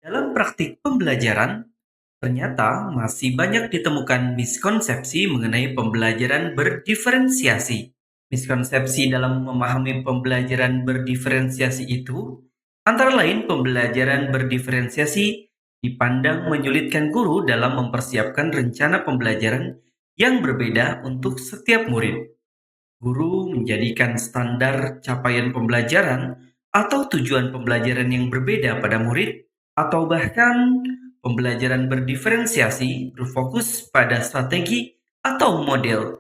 Dalam praktik pembelajaran, ternyata masih banyak ditemukan miskonsepsi mengenai pembelajaran berdiferensiasi. Miskonsepsi dalam memahami pembelajaran berdiferensiasi itu, antara lain pembelajaran berdiferensiasi dipandang menyulitkan guru dalam mempersiapkan rencana pembelajaran yang berbeda untuk setiap murid. Guru menjadikan standar capaian pembelajaran atau tujuan pembelajaran yang berbeda pada murid, atau bahkan pembelajaran berdiferensiasi berfokus pada strategi atau model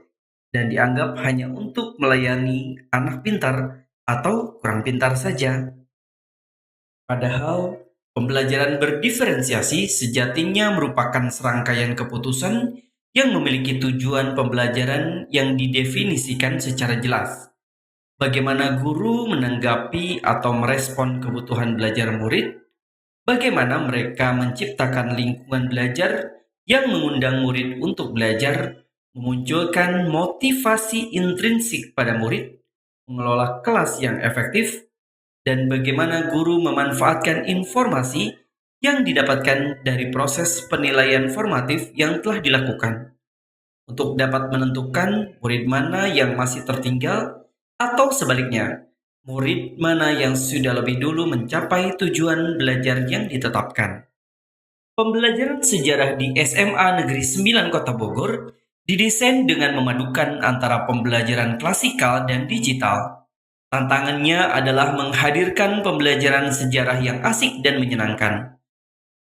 dan dianggap hanya untuk melayani anak pintar atau kurang pintar saja. Padahal pembelajaran berdiferensiasi sejatinya merupakan serangkaian keputusan yang memiliki tujuan pembelajaran yang didefinisikan secara jelas. Bagaimana guru menanggapi atau merespon kebutuhan belajar murid, bagaimana mereka menciptakan lingkungan belajar yang mengundang murid untuk belajar, memunculkan motivasi intrinsik pada murid, mengelola kelas yang efektif, dan bagaimana guru memanfaatkan informasi yang didapatkan dari proses penilaian formatif yang telah dilakukan untuk dapat menentukan murid mana yang masih tertinggal atau sebaliknya, murid mana yang sudah lebih dulu mencapai tujuan belajar yang ditetapkan. Pembelajaran sejarah di SMA Negeri 9 Kota Bogor didesain dengan memadukan antara pembelajaran klasikal dan digital. Tantangannya adalah menghadirkan pembelajaran sejarah yang asik dan menyenangkan.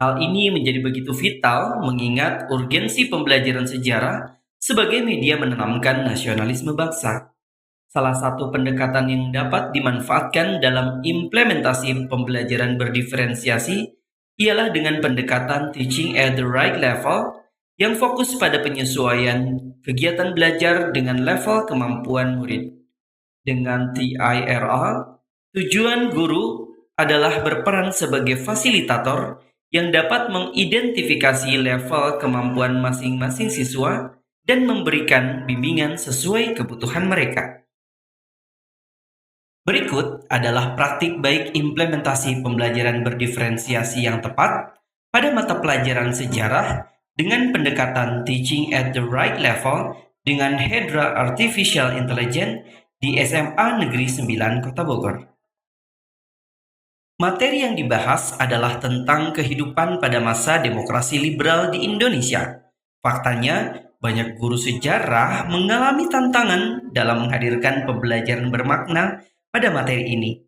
Hal ini menjadi begitu vital mengingat urgensi pembelajaran sejarah sebagai media menanamkan nasionalisme bangsa. Salah satu pendekatan yang dapat dimanfaatkan dalam implementasi pembelajaran berdiferensiasi ialah dengan pendekatan teaching at the right level yang fokus pada penyesuaian kegiatan belajar dengan level kemampuan murid. Dengan TIRA, tujuan guru adalah berperan sebagai fasilitator yang dapat mengidentifikasi level kemampuan masing-masing siswa dan memberikan bimbingan sesuai kebutuhan mereka. Berikut adalah praktik baik implementasi pembelajaran berdiferensiasi yang tepat pada mata pelajaran sejarah dengan pendekatan teaching at the right level dengan Hedra Artificial Intelligence di SMA Negeri 9 Kota Bogor. Materi yang dibahas adalah tentang kehidupan pada masa demokrasi liberal di Indonesia. Faktanya, banyak guru sejarah mengalami tantangan dalam menghadirkan pembelajaran bermakna pada materi ini.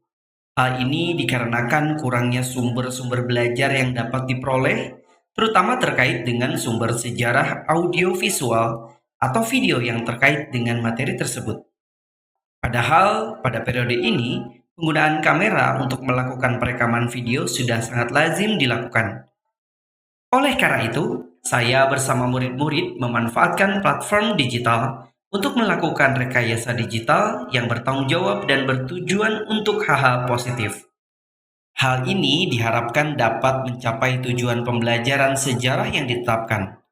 Hal ini dikarenakan kurangnya sumber-sumber belajar yang dapat diperoleh, terutama terkait dengan sumber sejarah audiovisual atau video yang terkait dengan materi tersebut. Padahal pada periode ini, penggunaan kamera untuk melakukan perekaman video sudah sangat lazim dilakukan. Oleh karena itu, saya bersama murid-murid memanfaatkan platform digital untuk melakukan rekayasa digital yang bertanggung jawab dan bertujuan untuk hal-hal positif. Hal ini diharapkan dapat mencapai tujuan pembelajaran sejarah yang ditetapkan.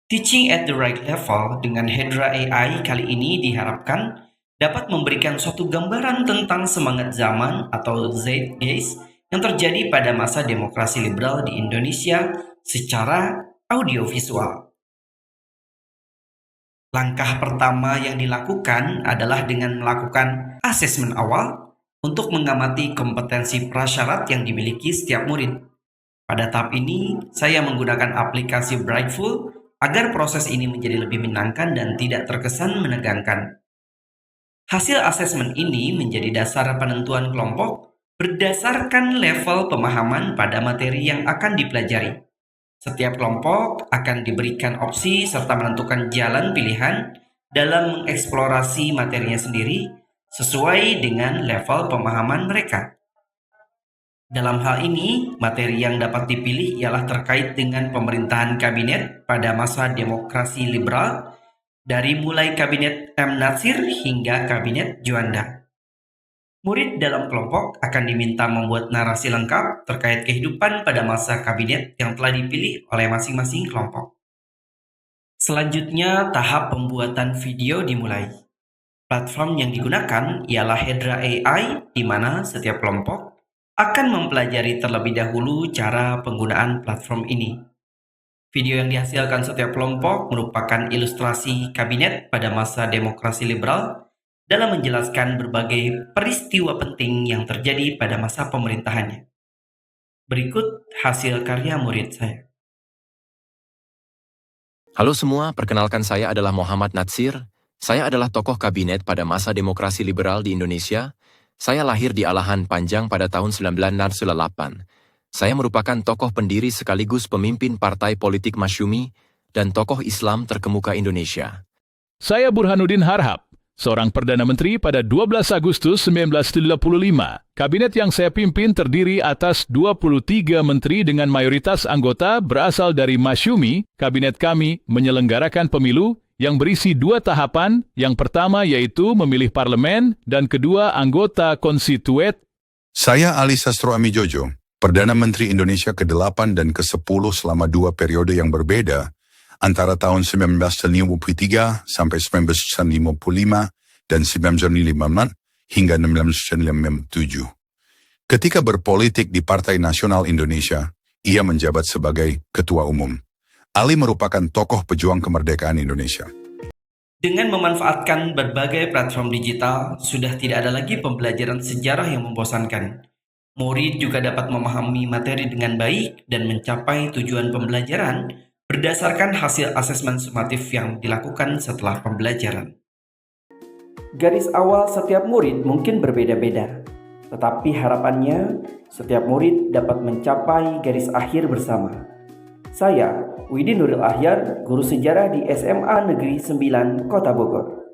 Teaching at the right level dengan Hedra AI kali ini diharapkan dapat memberikan suatu gambaran tentang semangat zaman atau zeitgeist yang terjadi pada masa demokrasi liberal di Indonesia secara audiovisual. Langkah pertama yang dilakukan adalah dengan melakukan asesmen awal untuk mengamati kompetensi prasyarat yang dimiliki setiap murid. Pada tahap ini, saya menggunakan aplikasi Brightful agar proses ini menjadi lebih menyenangkan dan tidak terkesan menegangkan. Hasil asesmen ini menjadi dasar penentuan kelompok berdasarkan level pemahaman pada materi yang akan dipelajari. Setiap kelompok akan diberikan opsi serta menentukan jalan pilihan dalam mengeksplorasi materinya sendiri sesuai dengan level pemahaman mereka. Dalam hal ini, materi yang dapat dipilih ialah terkait dengan pemerintahan kabinet pada masa demokrasi liberal, dari mulai kabinet M. Natsir hingga kabinet Juanda. Murid dalam kelompok akan diminta membuat narasi lengkap terkait kehidupan pada masa kabinet yang telah dipilih oleh masing-masing kelompok. Selanjutnya, tahap pembuatan video dimulai. Platform yang digunakan ialah Hedra AI, di mana setiap kelompok akan mempelajari terlebih dahulu cara penggunaan platform ini. Video yang dihasilkan setiap kelompok merupakan ilustrasi kabinet pada masa demokrasi liberal dalam menjelaskan berbagai peristiwa penting yang terjadi pada masa pemerintahannya. Berikut hasil karya murid saya. Halo semua, perkenalkan saya adalah Muhammad Natsir. Saya adalah tokoh kabinet pada masa demokrasi liberal di Indonesia. Saya lahir di Alahan Panjang pada tahun 1908. Saya merupakan tokoh pendiri sekaligus pemimpin partai politik Masyumi dan tokoh Islam terkemuka Indonesia. Saya Burhanuddin Harhab, seorang Perdana Menteri pada 12 Agustus 1935. Kabinet yang saya pimpin terdiri atas 23 menteri dengan mayoritas anggota berasal dari Masyumi. Kabinet kami menyelenggarakan pemilu yang berisi 2 tahapan. Yang pertama yaitu memilih parlemen dan kedua anggota konstituet. Saya Ali Sastro Amijojo, Perdana Menteri Indonesia ke-8 dan ke-10 selama 2 periode yang berbeda, antara tahun 1953 sampai 1955 dan 1956 hingga 1957. Ketika berpolitik di Partai Nasional Indonesia, ia menjabat sebagai Ketua Umum. Ali merupakan tokoh pejuang kemerdekaan Indonesia. Dengan memanfaatkan berbagai platform digital, sudah tidak ada lagi pembelajaran sejarah yang membosankan. Murid juga dapat memahami materi dengan baik dan mencapai tujuan pembelajaran berdasarkan hasil asesmen sumatif yang dilakukan setelah pembelajaran. Garis awal setiap murid mungkin berbeda-beda, tetapi harapannya setiap murid dapat mencapai garis akhir bersama. Saya, Widi Nuril Ahyar, guru sejarah di SMA Negeri 9, Kota Bogor.